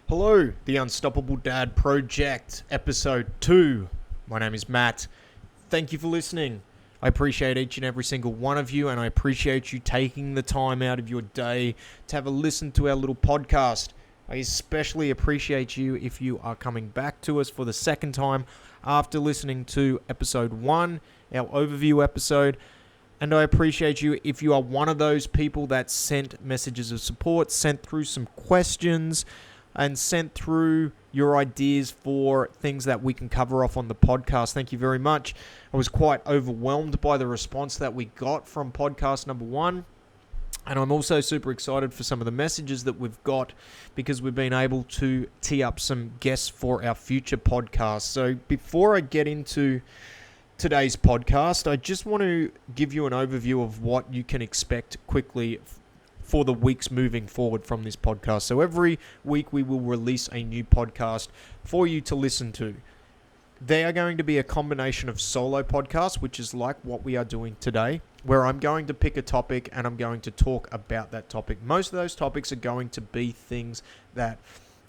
Hello, the Unstoppable Dad Project, episode 2. My name is Matt. Thank you for listening. I appreciate each and every single one of you, and I appreciate you taking the time out of your day to have a listen to our little podcast. I especially appreciate you if you are coming back to us for the second time after listening to episode 1, our overview episode. And I appreciate you if you are one of those people that sent messages of support, sent through some questions, and sent through your ideas for things that we can cover off on the podcast. Thank you very much. I was quite overwhelmed by the response that we got from podcast number 1. And I'm also super excited for some of the messages that we've got because we've been able to tee up some guests for our future podcasts. So before I get into today's podcast, I just want to give you an overview of what you can expect quickly for the weeks moving forward from this podcast. So every week we will release a new podcast for you to listen to. They are going to be a combination of solo podcasts, which is like what we are doing today, where I'm going to pick a topic and I'm going to talk about that topic. Most of those topics are going to be things that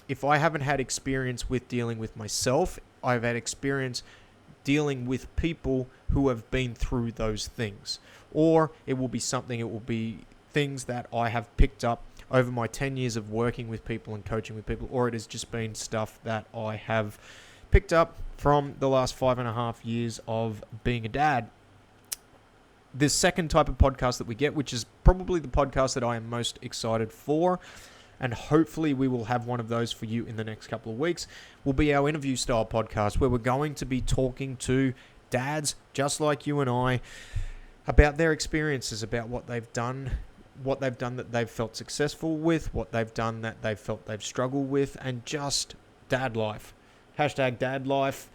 if I haven't had experience with dealing with myself, I've had experience dealing with people who have been through those things. Or it will be things that I have picked up over my 10 years of working with people and coaching with people, or it has just been stuff that I have picked up from the last 5.5 years of being a dad. This second type of podcast that we get, which is probably the podcast that I am most excited for, and hopefully we will have one of those for you in the next couple of weeks, will be our interview style podcast, where we're going to be talking to dads just like you and I about their experiences, about what they've done that they've felt successful with, what they've done that they've felt they've struggled with, and just dad life. Hashtag dad life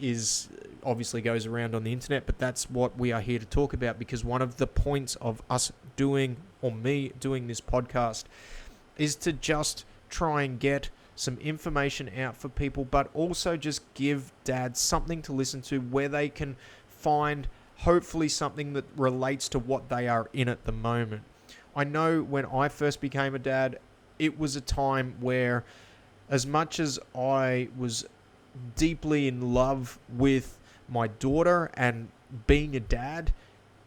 is obviously goes around on the internet, but that's what we are here to talk about, because one of the points of us doing, or me doing this podcast, is to just try and get some information out for people, but also just give dads something to listen to where they can find hopefully something that relates to what they are in at the moment. I know when I first became a dad, it was a time where, as much as I was deeply in love with my daughter and being a dad,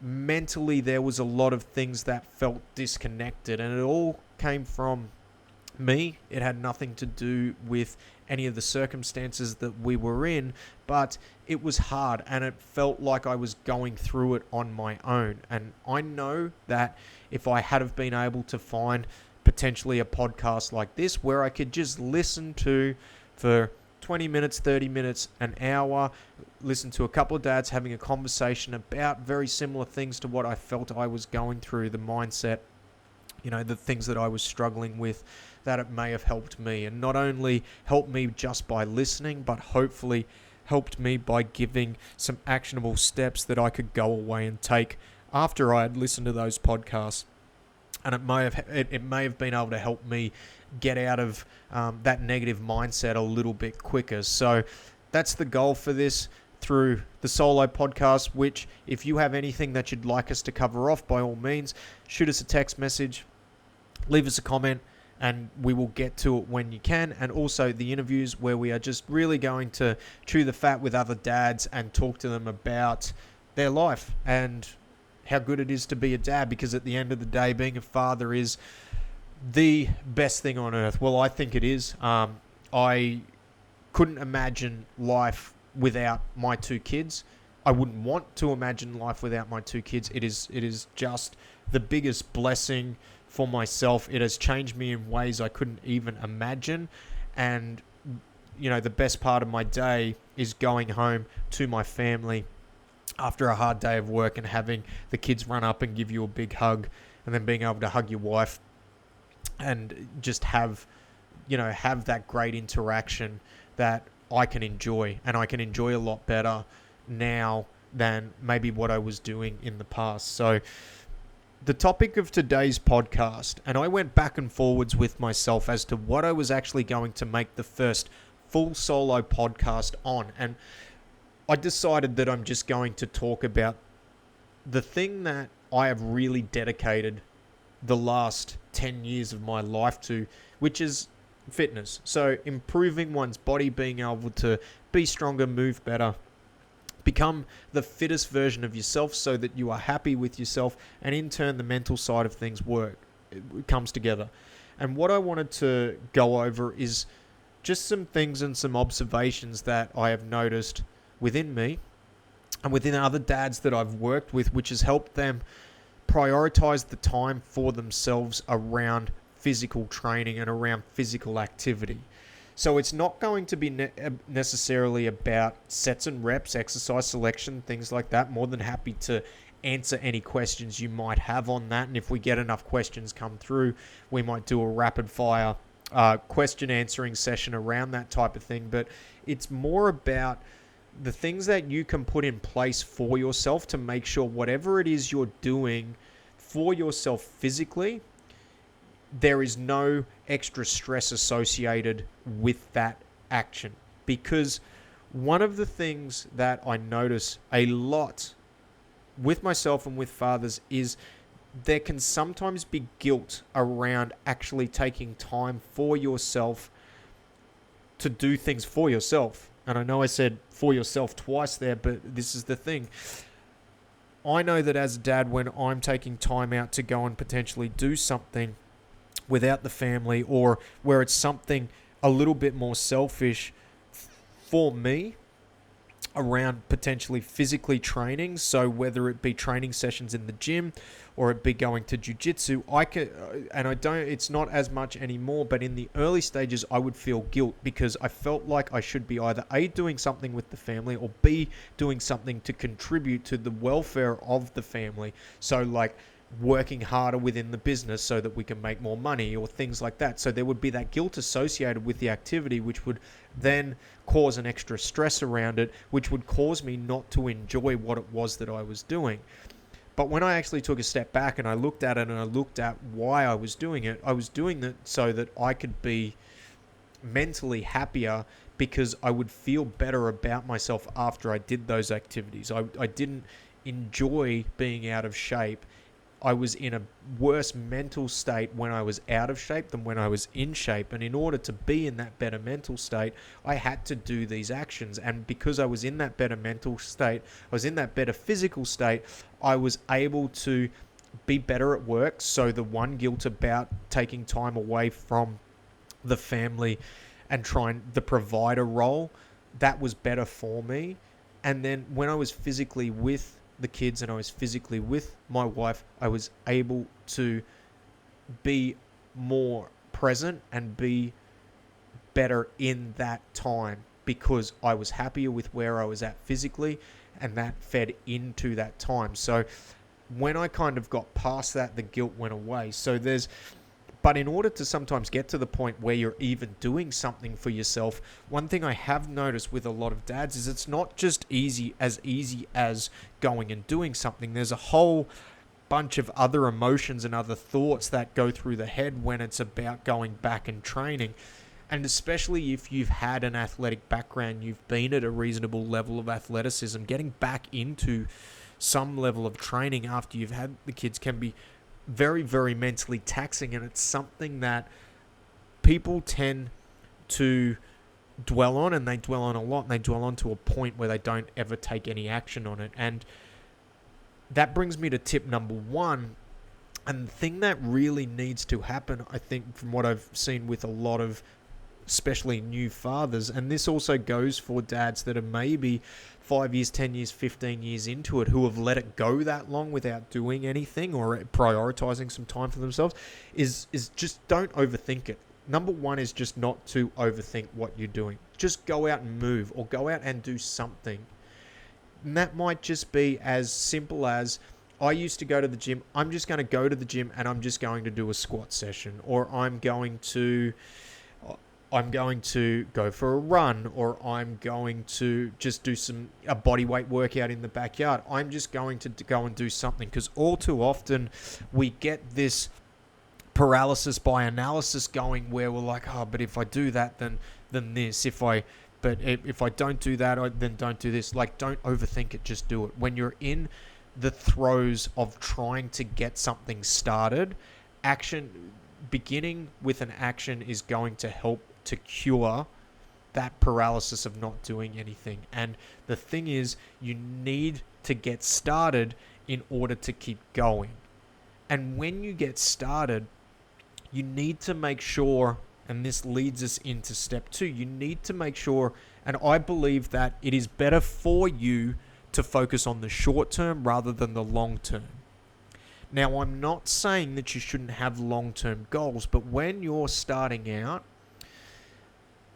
mentally there was a lot of things that felt disconnected, and it all came from me. It had nothing to do with any of the circumstances that we were in, but it was hard and it felt like I was going through it on my own. And I know that if I had have been able to find potentially a podcast like this where I could just listen to for 20 minutes, 30 minutes, an hour, listen to a couple of dads having a conversation about very similar things to what I felt I was going through, the mindset, the things that I was struggling with, that it may have helped me. And not only helped me just by listening, but hopefully helped me by giving some actionable steps that I could go away and take after I had listened to those podcasts. And it may have been able to help me get out of that negative mindset a little bit quicker. So that's the goal for this through the solo podcast, which if you have anything that you'd like us to cover off, by all means, shoot us a text message, leave us a comment, and we will get to it when you can. And also the interviews, where we are just really going to chew the fat with other dads and talk to them about their life and how good it is to be a dad, because at the end of the day, being a father is the best thing on earth. Well, I think it is. I couldn't imagine life without my 2 kids. I wouldn't want to imagine life without my 2 kids. It is just the biggest blessing for myself. It has changed me in ways I couldn't even imagine. And, the best part of my day is going home to my family after a hard day of work and having the kids run up and give you a big hug, and then being able to hug your wife and just have that great interaction that I can enjoy, and I can enjoy a lot better now than maybe what I was doing in the past. So the topic of today's podcast, and I went back and forwards with myself as to what I was actually going to make the first full solo podcast on. And I decided that I'm just going to talk about the thing that I have really dedicated the last 10 years of my life to, which is fitness. So improving one's body, being able to be stronger, move better, become the fittest version of yourself so that you are happy with yourself, and in turn the mental side of things it comes together. And what I wanted to go over is just some things and some observations that I have noticed within me and within other dads that I've worked with, which has helped them prioritize the time for themselves around physical training and around physical activity. So it's not going to be necessarily about sets and reps, exercise selection, things like that. More than happy to answer any questions you might have on that. And if we get enough questions come through, we might do a rapid fire question answering session around that type of thing. But it's more about the things that you can put in place for yourself to make sure whatever it is you're doing for yourself physically, there is no extra stress associated with that action. Because one of the things that I notice a lot with myself and with fathers is there can sometimes be guilt around actually taking time for yourself to do things for yourself. And I know I said for yourself twice there, but this is the thing. I know that as a dad, when I'm taking time out to go and potentially do something without the family, or where it's something a little bit more selfish for me around potentially physically training, so whether it be training sessions in the gym or it be going to jiu-jitsu, it's not as much anymore, but in the early stages I would feel guilt because I felt like I should be either A, doing something with the family, or B, doing something to contribute to the welfare of the family. So like working harder within the business so that we can make more money or things like that. So there would be that guilt associated with the activity, which would then cause an extra stress around it, which would cause me not to enjoy what it was that I was doing. But when I actually took a step back and I looked at it and I looked at why I was doing it, I was doing it so that I could be mentally happier, because I would feel better about myself after I did those activities. I didn't enjoy being out of shape. I was in a worse mental state when I was out of shape than when I was in shape. And in order to be in that better mental state, I had to do these actions. And because I was in that better mental state, I was in that better physical state, I was able to be better at work. So the one guilt about taking time away from the family and trying the provider role, that was better for me. And then when I was physically with the kids and I was physically with my wife, I was able to be more present and be better in that time because I was happier with where I was at physically, and that fed into that time. So when I kind of got past that, the guilt went away. But in order to sometimes get to the point where you're even doing something for yourself, one thing I have noticed with a lot of dads is it's not just easy as going and doing something. There's a whole bunch of other emotions and other thoughts that go through the head when it's about going back and training. And especially if you've had an athletic background, you've been at a reasonable level of athleticism, getting back into some level of training after you've had the kids can be very, very mentally taxing, and it's something that people tend to dwell on, and they dwell on a lot, and they dwell on to a point where they don't ever take any action on it. And that brings me to tip number one, and the thing that really needs to happen, I think, from what I've seen with a lot of especially new fathers, and this also goes for dads that are maybe 5 years, 10 years, 15 years into it, who have let it go that long without doing anything or prioritizing some time for themselves, is just don't overthink it. Number one is just not to overthink what you're doing. Just go out and move, or go out and do something. And that might just be as simple as, I used to go to the gym, I'm just going to go to the gym and I'm just going to do a squat session, or I'm going to go for a run, or I'm going to just do a body weight workout in the backyard. I'm just going to go and do something, because all too often we get this paralysis by analysis going where we're like, oh, but if I do that, then this. If I don't do that, then don't do this. Like, don't overthink it. Just do it. When you're in the throes of trying to get something started, action, beginning with an action is going to help to cure that paralysis of not doing anything. And the thing is, you need to get started in order to keep going. And when you get started, you need to make sure, and this leads us into step 2, you need to make sure, and I believe that it is better for you to focus on the short term rather than the long term. Now, I'm not saying that you shouldn't have long-term goals, but when you're starting out,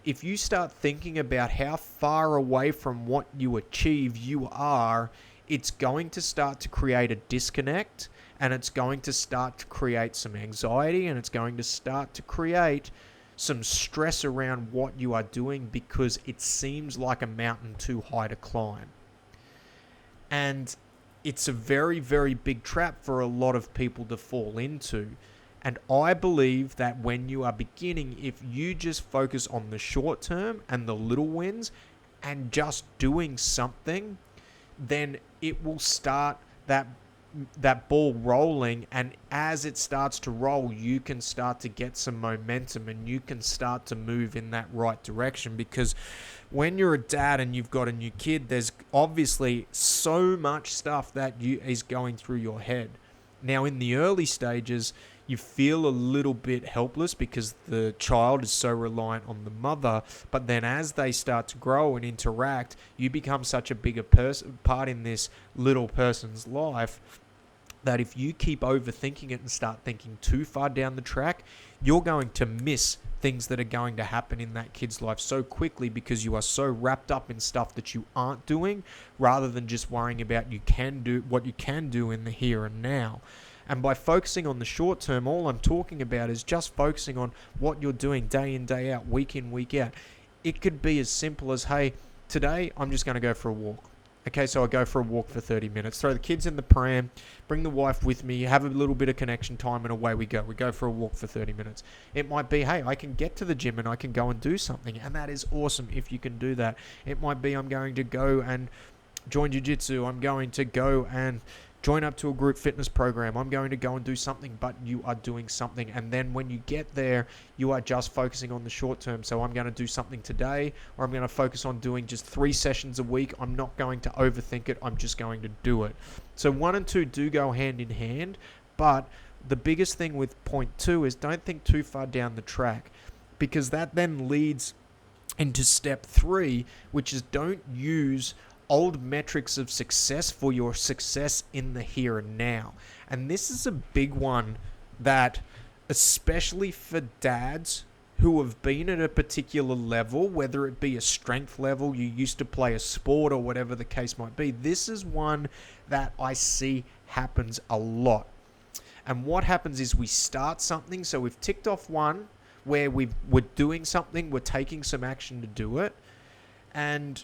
if you start thinking about how far away from what you achieve you are, it's going to start to create a disconnect, and it's going to start to create some anxiety, and it's going to start to create some stress around what you are doing because it seems like a mountain too high to climb. And it's a very, very big trap for a lot of people to fall into. And I believe that when you are beginning, if you just focus on the short term and the little wins and just doing something, then it will start that ball rolling, and as it starts to roll, you can start to get some momentum and you can start to move in that right direction. Because when you're a dad and you've got a new kid, there's obviously so much stuff that is going through your head. Now, in the early stages, you feel a little bit helpless because the child is so reliant on the mother. But then as they start to grow and interact, you become such a bigger part in this little person's life that if you keep overthinking it and start thinking too far down the track, you're going to miss things that are going to happen in that kid's life so quickly because you are so wrapped up in stuff that you aren't doing rather than just worrying about what you can do in the here and now. And by focusing on the short term, all I'm talking about is just focusing on what you're doing day in, day out, week in, week out. It could be as simple as, hey, today I'm just going to go for a walk. Okay, so I go for a walk for 30 minutes, throw the kids in the pram, bring the wife with me, have a little bit of connection time, and away we go. We go for a walk for 30 minutes. It might be, hey, I can get to the gym and I can go and do something, and that is awesome if you can do that. It might be I'm going to go and join jiu-jitsu. I'm going to go and join up to a group fitness program. I'm going to go and do something, but you are doing something. And then when you get there, you are just focusing on the short term. So I'm going to do something today, or I'm going to focus on doing just 3 sessions a week. I'm not going to overthink it. I'm just going to do it. So 1 and 2 do go hand in hand, but the biggest thing with point 2 is don't think too far down the track, because that then leads into step 3, which is don't use old metrics of success for your success in the here and now. And this is a big one that, especially for dads who have been at a particular level, whether it be a strength level, you used to play a sport or whatever the case might be, this is one that I see happens a lot. And what happens is we start something, so we've ticked off one where we're doing something, we're taking some action to do it, and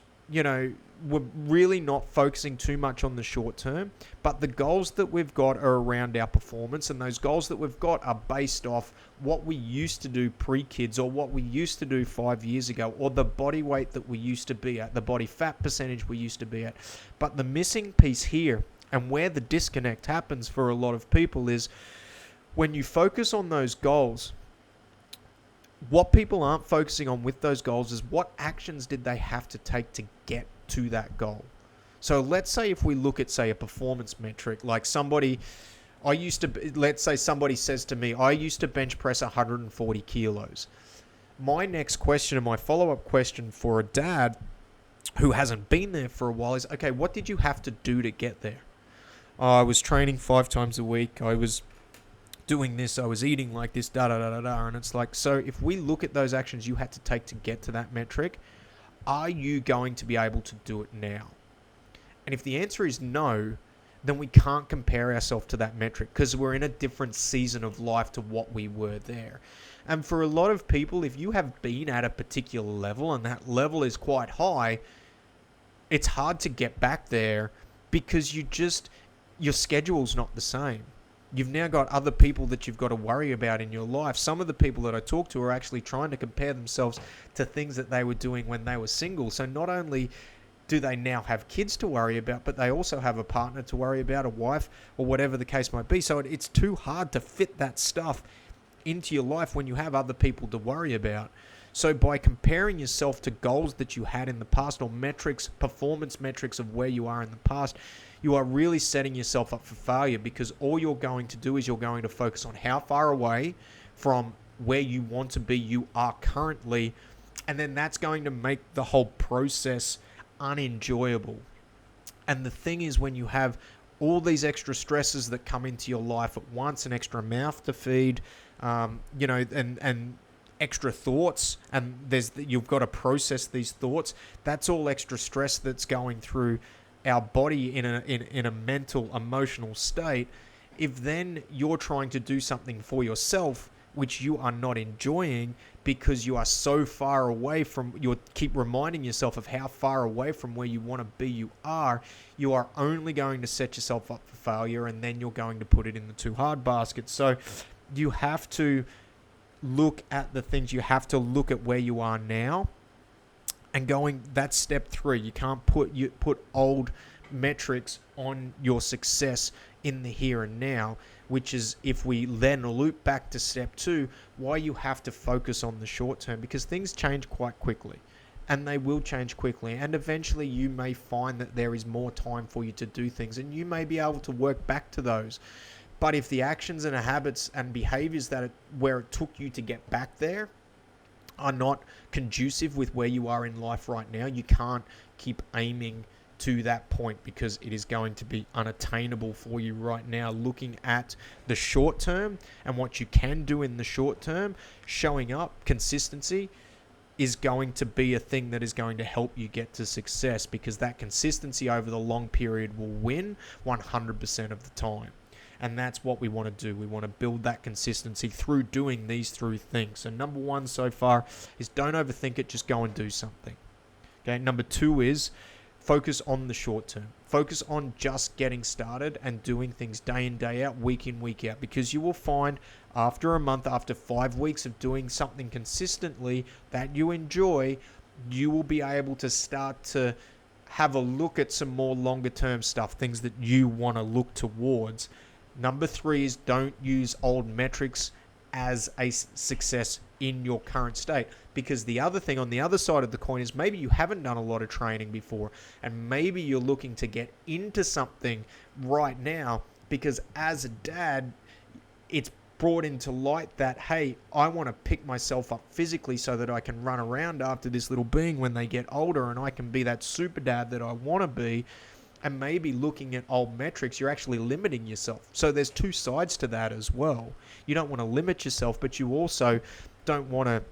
we're really not focusing too much on the short term, but the goals that we've got are around our performance, and those goals that we've got are based off what we used to do pre-kids, or what we used to do 5 years ago, or the body weight that we used to be at, the body fat percentage we used to be at. But the missing piece here, and where the disconnect happens for a lot of people, is when you focus on those goals, what people aren't focusing on with those goals is what actions did they have to take to get to that goal. So let's say if we look at, say, a performance metric, like let's say somebody says to me, I used to bench press 140 kilos. My next question, and my follow-up question for a dad who hasn't been there for a while is, okay, what did you have to do to get there? I was training 5 times a week. I was doing this, I was eating like this, and it's like, so if we look at those actions you had to take to get to that metric, are you going to be able to do it now? And if the answer is no, then we can't compare ourselves to that metric, because we're in a different season of life to what we were there. And for a lot of people, if you have been at a particular level and that level is quite high, it's hard to get back there because your schedule's not the same. You've now got other people that you've got to worry about in your life. Some of the people that I talk to are actually trying to compare themselves to things that they were doing when they were single. So not only do they now have kids to worry about, but they also have a partner to worry about, a wife, or whatever the case might be. So it's too hard to fit that stuff into your life when you have other people to worry about. So by comparing yourself to goals that you had in the past, or metrics, performance metrics of where you are in the past, you are really setting yourself up for failure, because all you're going to do is you're going to focus on how far away from where you want to be you are currently, and then that's going to make the whole process unenjoyable. And the thing is, when you have all these extra stresses that come into your life at once, an extra mouth to feed, and extra thoughts, and you've got to process these thoughts. That's all extra stress that's going through our body in a mental, emotional state. If then you're trying to do something for yourself which you are not enjoying, because you are so far away from, you keep reminding yourself of how far away from where you want to be you are only going to set yourself up for failure, and then you're going to put it in the too hard basket. So you have to look at the things, you have to look at where you are now, and that's step 3. You can't put old metrics on your success in the here and now, which is, if we then loop back to step 2, why you have to focus on the short term, because things change quite quickly, and they will change quickly, and eventually you may find that there is more time for you to do things, and you may be able to work back to those. But if the actions and the habits and behaviors where it took you to get back there are not conducive with where you are in life right now, you can't keep aiming to that point, because it is going to be unattainable for you right now. Looking at the short term and what you can do in the short term, showing up, consistency is going to be a thing that is going to help you get to success, because that consistency over the long period will win 100% of the time. And that's what we want to do. We want to build that consistency through doing these 3 things. So number 1 so far is don't overthink it, just go and do something. Okay. Number 2 is focus on the short term. Focus on just getting started and doing things day in, day out, week in, week out, because you will find after a month, after 5 weeks of doing something consistently that you enjoy, you will be able to start to have a look at some more longer term stuff, things that you want to look towards. Number 3 is don't use old metrics as a success in your current state, because the other thing on the other side of the coin is maybe you haven't done a lot of training before, and maybe you're looking to get into something right now because as a dad, it's brought into light that, hey, I want to pick myself up physically so that I can run around after this little being when they get older, and I can be that super dad that I want to be. And maybe looking at old metrics, you're actually limiting yourself. So there's 2 sides to that as well. You don't want to limit yourself, but you also don't want to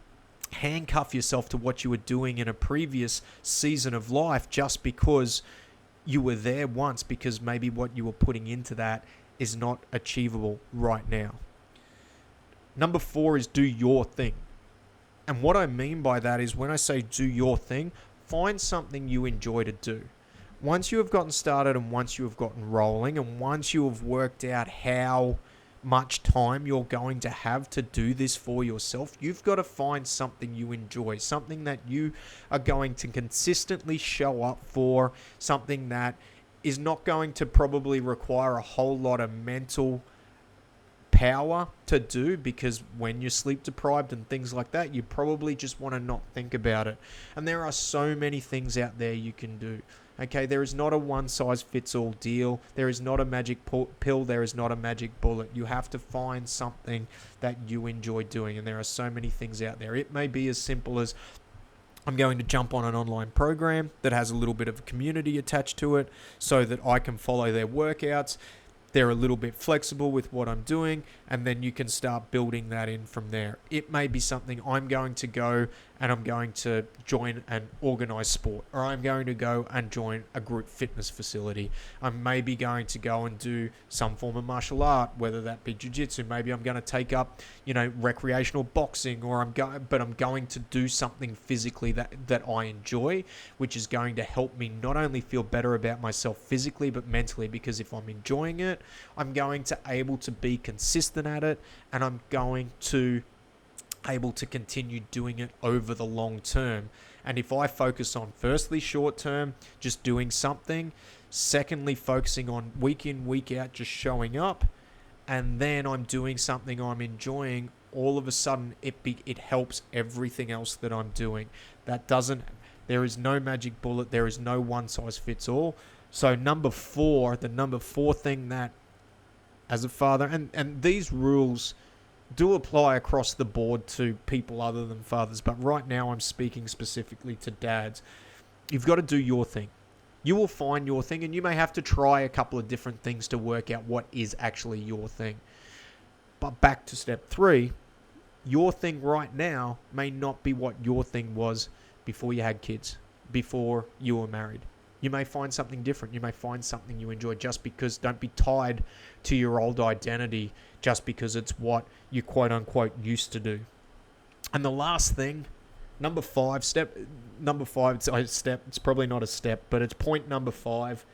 handcuff yourself to what you were doing in a previous season of life just because you were there once, because maybe what you were putting into that is not achievable right now. Number 4 is do your thing. And what I mean by that is, when I say do your thing, find something you enjoy to do. Once you have gotten started, and once you have gotten rolling, and once you have worked out how much time you're going to have to do this for yourself, you've got to find something you enjoy, something that you are going to consistently show up for, something that is not going to probably require a whole lot of mental power to do, because when you're sleep deprived and things like that, you probably just want to not think about it. And there are so many things out there you can do. Okay, there is not a one-size-fits-all deal. There is not a magic pill. There is not a magic bullet. You have to find something that you enjoy doing, and there are so many things out there. It may be as simple as, I'm going to jump on an online program that has a little bit of a community attached to it so that I can follow their workouts. They're a little bit flexible with what I'm doing, and then you can start building that in from there. It may be something I'm going to go and I'm going to join an organized sport, or I'm going to go and join a group fitness facility. I'm maybe going to go and do some form of martial art, whether that be jiu-jitsu. Maybe I'm going to take up, recreational boxing, or I'm going to do something physically that I enjoy, which is going to help me not only feel better about myself physically, but mentally, because if I'm enjoying it, I'm going to able to be consistent at it, and I'm going to able to continue doing it over the long term. And if I focus on, firstly, short term, just doing something, secondly, focusing on week in, week out, just showing up, and then I'm doing something I'm enjoying all of a sudden it helps everything else that I'm doing. There is no magic bullet. There is no one size fits all. So the number four thing that, as a father, and these rules do apply across the board to people other than fathers, but right now I'm speaking specifically to dads. You've got to do your thing. You will find your thing, and you may have to try a couple of different things to work out what is actually your thing. But back to step 3, your thing right now may not be what your thing was before you had kids, before you were married. You may find something different. You may find something you enjoy. Just because, don't be tied to your old identity just because it's what you quote unquote used to do. And the last thing, number 5, it's probably not a step, but it's point number 5,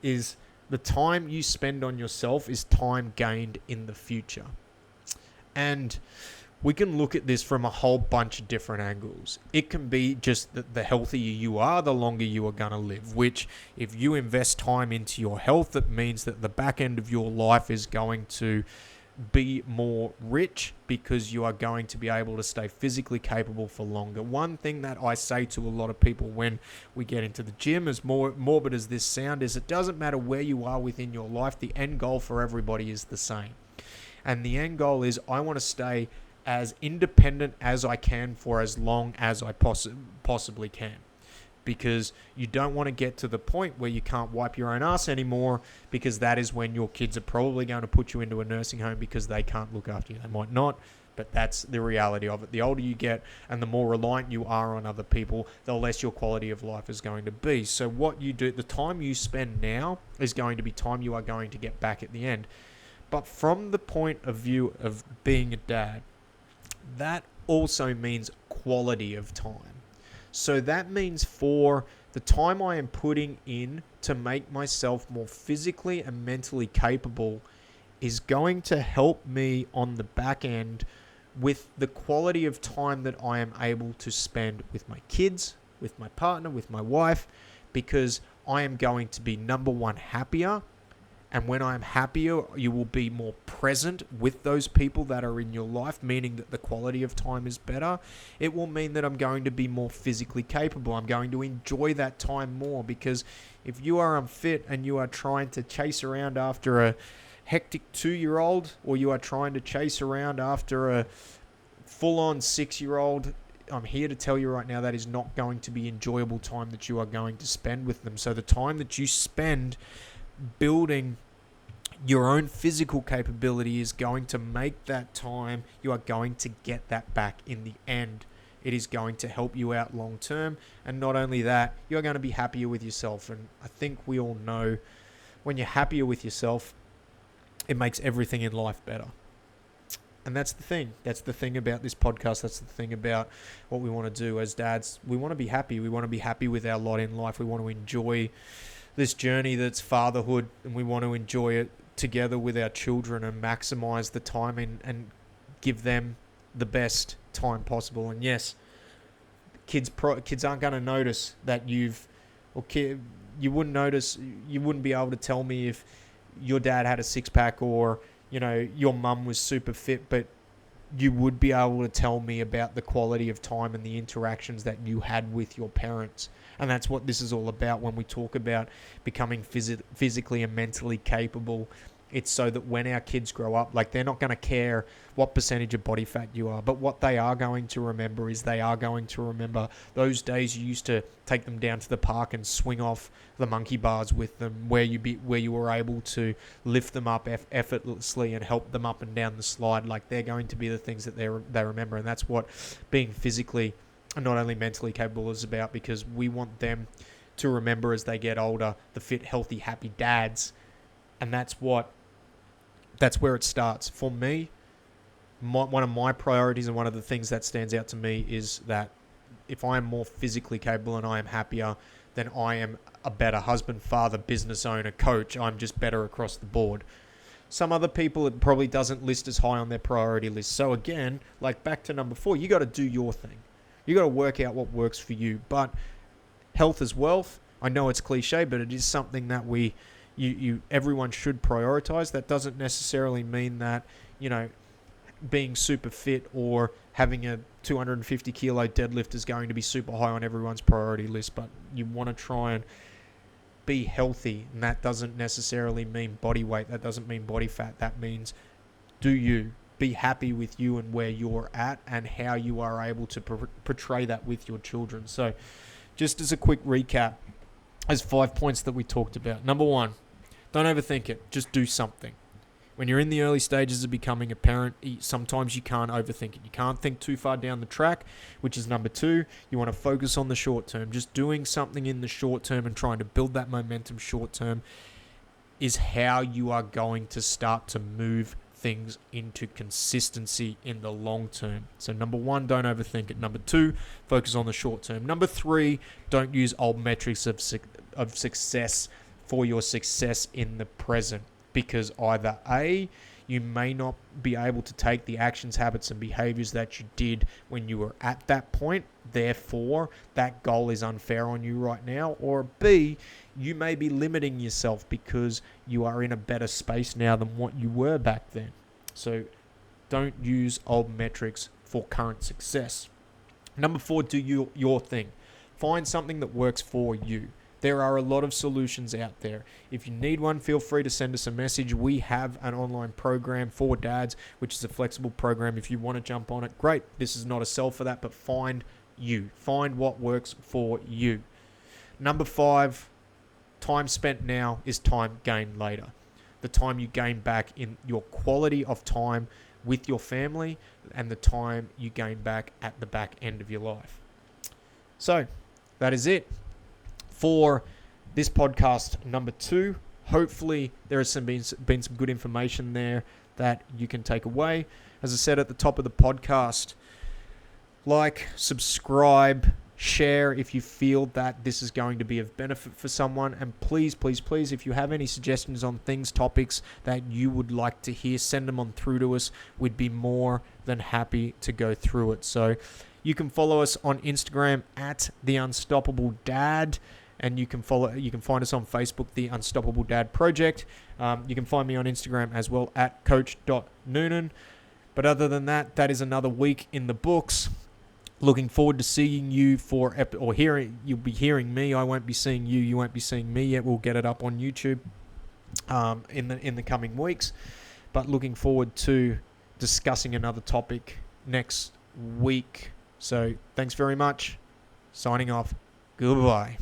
is the time you spend on yourself is time gained in the future. And we can look at this from a whole bunch of different angles. It can be just that the healthier you are, the longer you are going to live, which if you invest time into your health, it means that the back end of your life is going to be more rich because you are going to be able to stay physically capable for longer. One thing that I say to a lot of people when we get into the gym, as morbid as this sound is, it doesn't matter where you are within your life, the end goal for everybody is the same. And the end goal is, I want to stay as independent as I can for as long as I possibly can. Because you don't want to get to the point where you can't wipe your own ass anymore, because that is when your kids are probably going to put you into a nursing home because they can't look after you. They might not, but that's the reality of it. The older you get and the more reliant you are on other people, the less your quality of life is going to be. So what you do, the time you spend now is going to be time you are going to get back at the end. But from the point of view of being a dad, that also means quality of time. So that means for the time I am putting in to make myself more physically and mentally capable is going to help me on the back end with the quality of time that I am able to spend with my kids, with my partner, with my wife, because I am going to be, number one, happier. And when I'm happier, you will be more present with those people that are in your life, meaning that the quality of time is better. It will mean that I'm going to be more physically capable. I'm going to enjoy that time more, because if you are unfit and you are trying to chase around after a hectic 2-year-old, or you are trying to chase around after a full-on 6-year-old, I'm here to tell you right now that is not going to be enjoyable time that you are going to spend with them. So the time that you spend building your own physical capability is going to make that time, you are going to get that back in the end. It is going to help you out long term. And not only that, you're going to be happier with yourself. And I think we all know when you're happier with yourself, it makes everything in life better. And that's the thing. That's the thing about this podcast. That's the thing about what we want to do as dads. We want to be happy. We want to be happy with our lot in life. We want to enjoy this journey that's fatherhood, and we want to enjoy it together with our children and maximize the time and give them the best time possible. And yes, kids aren't going to notice that you wouldn't notice, you wouldn't be able to tell me if your dad had a 6-pack or, you know, your mum was super fit, but you would be able to tell me about the quality of time and the interactions that you had with your parents. And that's what this is all about when we talk about becoming physically and mentally capable. It's so that when our kids grow up, like, they're not going to care what percentage of body fat you are, but what they are going to remember is they are going to remember those days you used to take them down to the park and swing off the monkey bars with them, where you were able to lift them up effortlessly and help them up and down the slide. Like, they're going to be the things that they remember. And that's what being physically and not only mentally capable is about, because we want them to remember as they get older the fit, healthy, happy dads. And that's where it starts. For me, one of my priorities and one of the things that stands out to me is that if I am more physically capable and I am happier, then I am a better husband, father, business owner, coach. I'm just better across the board. Some other people, it probably doesn't list as high on their priority list. So again, like back to number 4, you got to do your thing. You got to work out what works for you. But health is wealth. I know it's cliche, but it is something that everyone should prioritize. That doesn't necessarily mean that, you know, being super fit or having a 250 kilo deadlift is going to be super high on everyone's priority list, but you want to try and be healthy, and that doesn't necessarily mean body weight. That doesn't mean body fat. That means do you be happy with you and where you're at and how you are able to portray that with your children. So just as a quick recap, there's 5 points that we talked about. Number 1, don't overthink it. Just do something. When you're in the early stages of becoming a parent, sometimes you can't overthink it. You can't think too far down the track, which is number 2. You want to focus on the short term. Just doing something in the short term and trying to build that momentum short term is how you are going to start to move things into consistency in the long term. So number 1, don't overthink it. Number 2, focus on the short term. Number 3, don't use old metrics of success for your success in the present. Because either A, you may not be able to take the actions, habits, and behaviors that you did when you were at that point. Therefore, that goal is unfair on you right now. Or B, you may be limiting yourself because you are in a better space now than what you were back then. So don't use old metrics for current success. Number 4, do your thing. Find something that works for you. There are a lot of solutions out there. If you need one, feel free to send us a message. We have an online program for dads, which is a flexible program. If you want to jump on it, great. This is not a sell for that, but find you. Find what works for you. Number 5, time spent now is time gained later. The time you gain back in your quality of time with your family and the time you gain back at the back end of your life. So that is it for this podcast number 2. Hopefully there has been some good information there that you can take away. As I said at the top of the podcast, like, subscribe, share if you feel that this is going to be of benefit for someone. And please, please, please, if you have any suggestions on things, topics that you would like to hear, send them on through to us. We'd be more than happy to go through it. So you can follow us on Instagram at The Unstoppable Dad. And you can find us on Facebook, The Unstoppable Dad Project. You can find me on Instagram as well at coach.noonan. But other than that, that is another week in the books. Looking forward to seeing you you'll be hearing me. I won't be seeing you. You won't be seeing me yet. We'll get it up on YouTube in the coming weeks. But looking forward to discussing another topic next week. So thanks very much. Signing off. Goodbye.